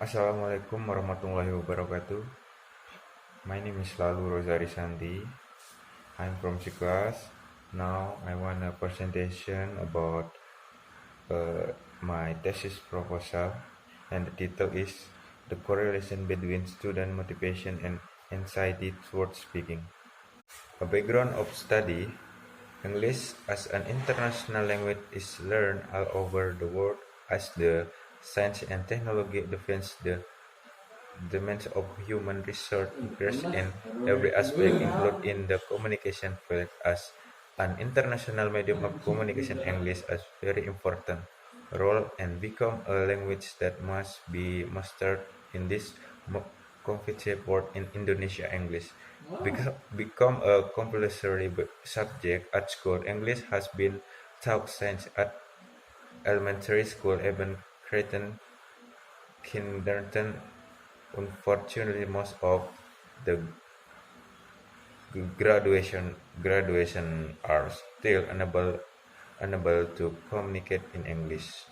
Assalamualaikum warahmatullahi wabarakatuh. My name is Lalu Rosari Santi. I'm from Cikuas. Now I want a presentation about my thesis proposal, and the title is The Correlation Between Student Motivation and Anxiety Towards Speaking. A background of study: English as an international language is learned all over the world as the science and technology advance. The demands of human research increase in every aspect, including the communication field. As an international medium of communication, English is very important role and become a language that must be mastered in this competitive world. In Indonesia, English become a compulsory subject at school. English has been taught since at elementary school, even kindergarten. Unfortunately, most of the graduation are still unable to communicate in English.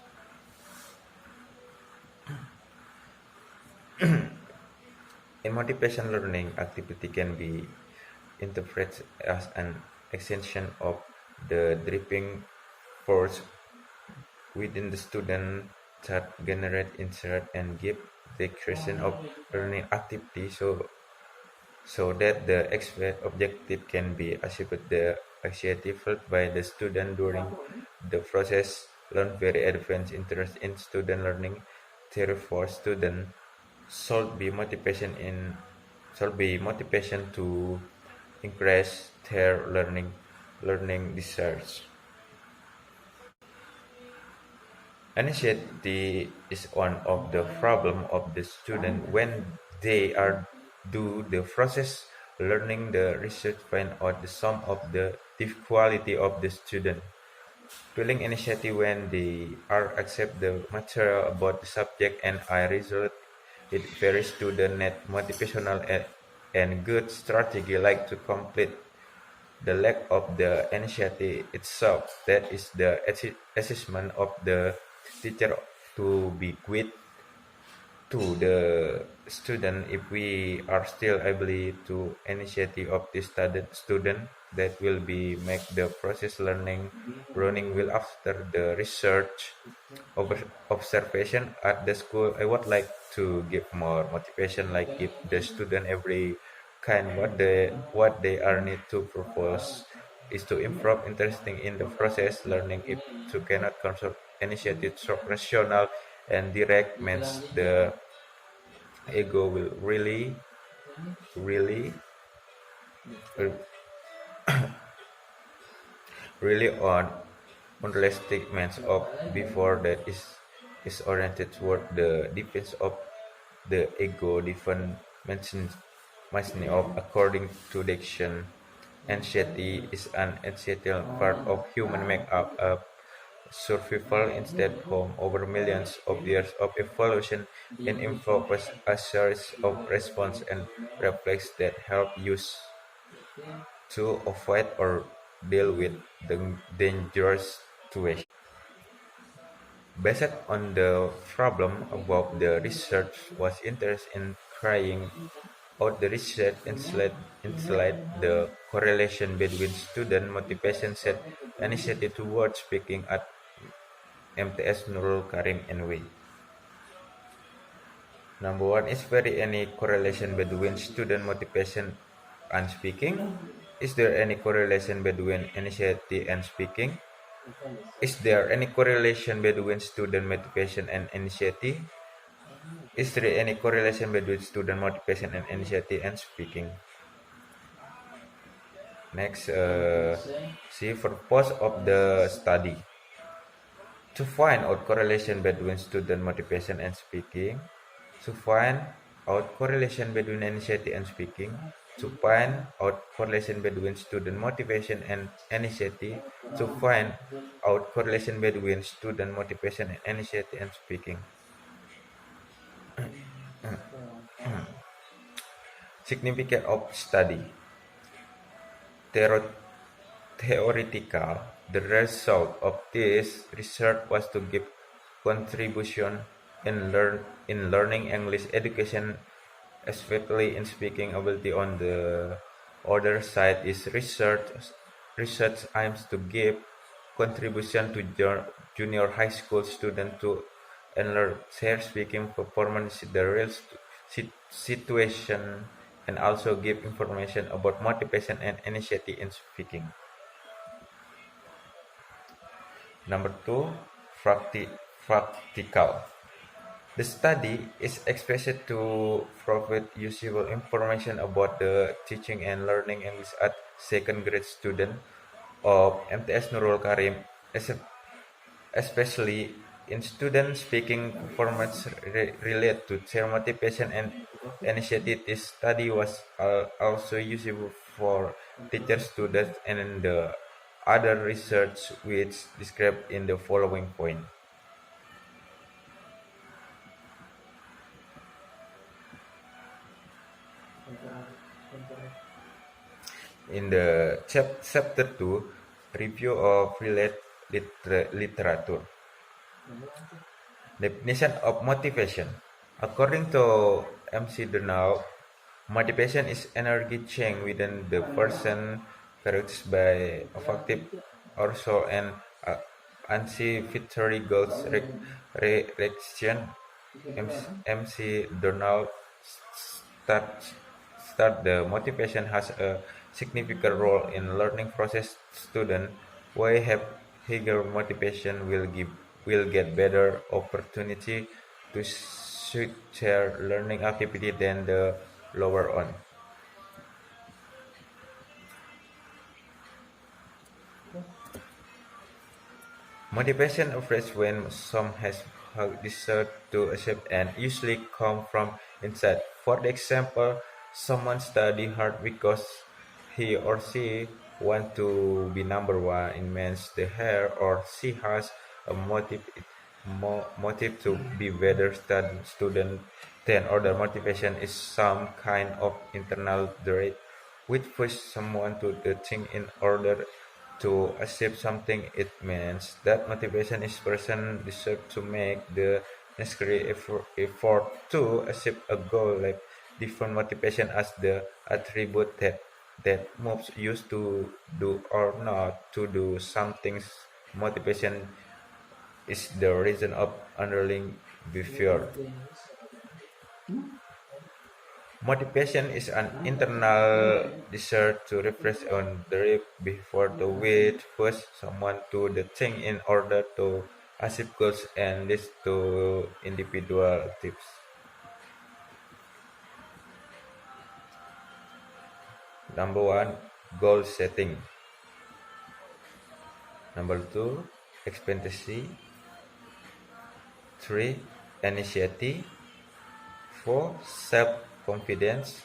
A motivation learning activity can be interpreted as an extension of the driving force within the student that generate interest and give the creation of learning activity so that the expected objective can be achieved. The anxiety felt by the student during the process learn very advanced interest in student learning. Therefore, student should be motivation to increase their learning desires. Anxiety is one of the problem of the student when they are do the process learning. The research find out the sum of the difficulty of the student feeling anxiety when they are accept the material about the subject, and I result it very student net motivational and good strategy like to complete the lack of the anxiety itself. That is the assessment of the teacher to be quit to the student. If we are still able to initiative of the student, that will be make the process learning running will after the research observation at the school. I would like to give more motivation, like give the student every kind what they are need to propose is to improve interesting in the process learning. If to cannot control initiative so rational and direct means the ego will really really on unrealistic means of before that is oriented toward the defense of the ego. Different mentioning of according to Diction, anxiety is an essential part of human makeup of survival instead home over millions of years of evolution and involves a series of response and reflex that help use to avoid or deal with the dangerous situation. Based on the problem about the research was interest in carrying out the research insight the correlation between student motivation set initiative towards speaking at MTS Nurul Karim NW. Number one, is there any correlation between student motivation and speaking? Is there any correlation between initiative and speaking? Is there any correlation between student motivation and initiative? Is there any correlation between student motivation and initiative and speaking? Next, see purpose of the study. To find out correlation between student motivation and speaking, to find out correlation between initiative and speaking, to find out correlation between student motivation and initiative, to find out correlation between student motivation and initiative and speaking. Significance of study. Theoretical, the result of this research was to give contribution in learning English education, especially in speaking ability. On the other side is research aims to give contribution to junior high school students to enlarge their speaking performance, the real situation, and also give information about motivation and initiative in speaking. Number two, practical. The study is expected to provide useful information about the teaching and learning English at second grade student of MTS Nurul Karim, especially in student speaking performance related to their motivation and initiative. This study was also useful for teachers, students, and the other research which described in the following point. In the chapter 2, review of related literature. Definition of motivation. According to MC Donald, motivation is energy change within the person characterized by affective also and anticipatory goals reaction. MC Donald start, start the motivation has a significant role in learning process. Student who have higher motivation will get better opportunity to suit their learning activity than the lower on. Motivation operates when some has desire to achieve and usually come from inside. For example, someone study hard because he or she want to be number one in men's the hair, or she has a motive to be better student. Then other motivation is some kind of internal drive which push someone to the thing in order to achieve something. It means that motivation is person deserve to make the necessary effort to achieve a goal. Like different motivation as the attribute that moves used to do or not to do some things. Motivation is the reason of underlying behavior. Motivation is an internal desire to refresh on the before the way to push someone to the thing in order to achieve goals and leads to individual tips. Number one, goal setting. Number two, expectancy. 3, initiative. 4, self-confidence.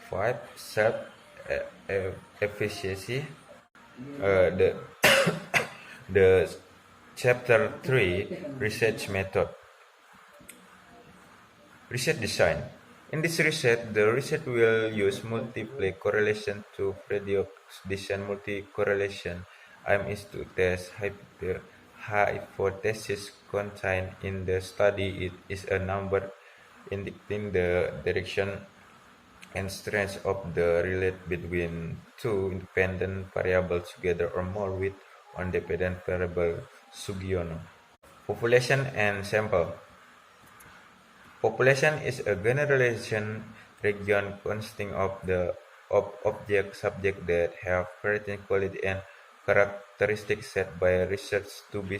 5, self-efficacy. The the chapter 3, research method. Research design. In this research, the research will use multiple correlation to predict design. Multi-correlation aim is to test the hypothesis contained in the study. It is a number indicating the direction and strength of the relate between two independent variables together or more with one dependent variable. Sugiono. Population and sample. Population is a generalization region consisting of object subjects that have certain quality and characteristics set by research to be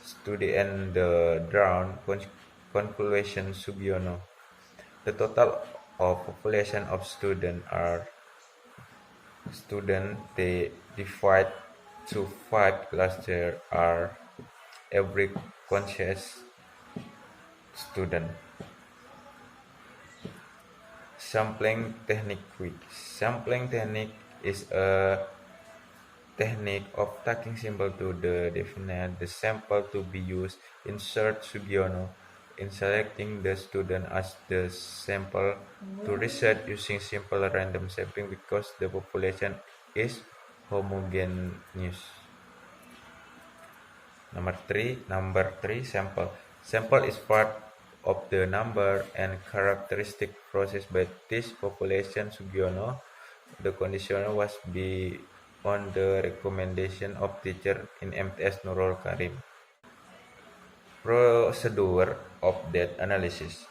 studied and the drawn conclusion. Sugiono. The total of population of students they divide to 5 clusters are every conscious student. Sampling technique. Sampling technique is a technique of taking sample to define the sample to be used. Insert Sugiono in selecting the student as the sample to research using simple random sampling because the population is homogeneous. Number three, sample. Sample is part of the number and characteristic process by this population Sugiono. The conditioner was be on the recommendation of teacher in MTS Nurul Karim. Procedure of data analysis.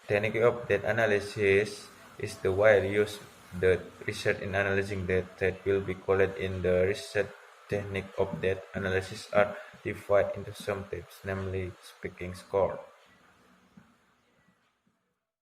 Technique of data analysis is the way used the research in analyzing data that will be called in the research. Technique of data analysis are divided into some types, namely speaking score.